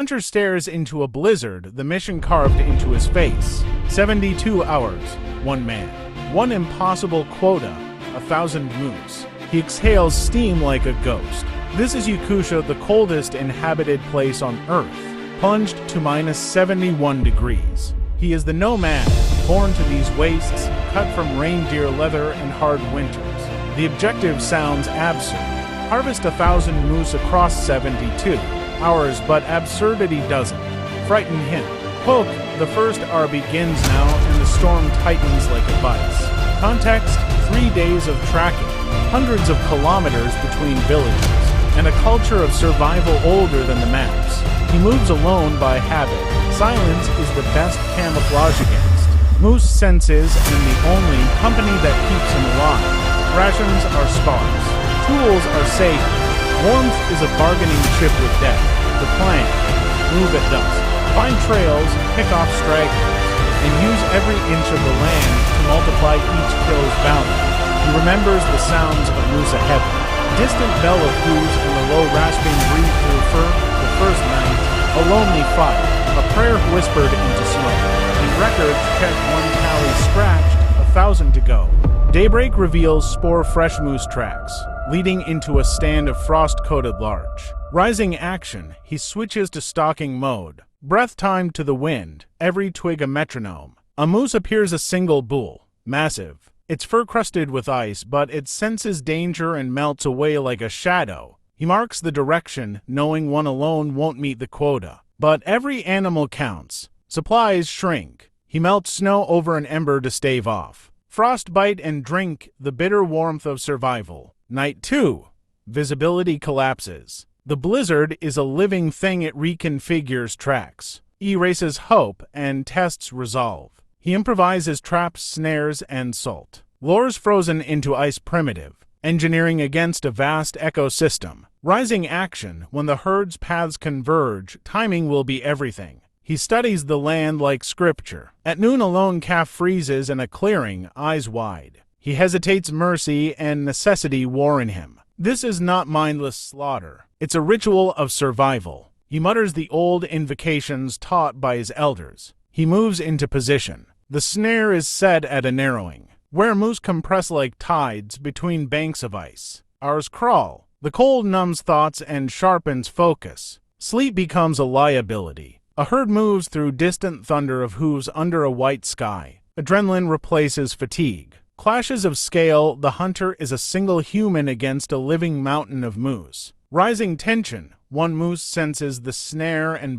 Hunter stares into a blizzard, the mission carved into his face. 72 hours, one man. One impossible quota, 1,000 moose. He exhales steam like a ghost. This is Yakusha, the coldest inhabited place on Earth, plunged to minus 71 degrees. He is the nomad, born to these wastes, cut from reindeer leather and hard winters. The objective sounds absurd. Harvest 1,000 moose across 72 hours, but absurdity doesn't frighten him. Poke, the first hour begins now, and the storm tightens like a vice. Context: 3 days of tracking, hundreds of kilometers between villages, and a culture of survival older than the maps. He moves alone by habit. Silence is the best camouflage against moose senses and the only company that keeps him alive. Rations are sparse. Tools are safe. Warmth is a bargaining chip with death. The plan: move at dusk. Find trails, pick off stragglers, and use every inch of the land to multiply each kill's value. He remembers the sounds of moose ahead. Distant bell of hooves and the low rasping breathe through fur. The first night, a lonely fire, a prayer whispered into smoke. And records check one tally scratched, 1,000 to go. Daybreak reveals spore fresh moose tracks, leading into a stand of frost-coated larch. Rising action, he switches to stalking mode. Breath timed to the wind, every twig a metronome. A moose appears a single bull, massive. It's fur-crusted with ice, but it senses danger and melts away like a shadow. He marks the direction, knowing one alone won't meet the quota. But every animal counts. Supplies shrink. He melts snow over an ember to stave off. Frostbite and drink the bitter warmth of survival. Night 2. Visibility collapses. The blizzard is a living thing. It reconfigures tracks, erases hope, and tests resolve. He improvises traps, snares, and salt. Lures frozen into ice primitive, engineering against a vast ecosystem. Rising action, when the herd's paths converge, timing will be everything. He studies the land like scripture. At noon a lone calf freezes in a clearing, eyes wide. He hesitates. Mercy and necessity war in him. This is not mindless slaughter. It's a ritual of survival. He mutters the old invocations taught by his elders. He moves into position. The snare is set at a narrowing, where moose compress like tides between banks of ice. Ours crawl. The cold numbs thoughts and sharpens focus. Sleep becomes a liability. A herd moves through distant thunder of hooves under a white sky. Adrenaline replaces fatigue. Clashes of scale. The hunter is a single human against a living mountain of moose. Rising tension. One moose senses the snare and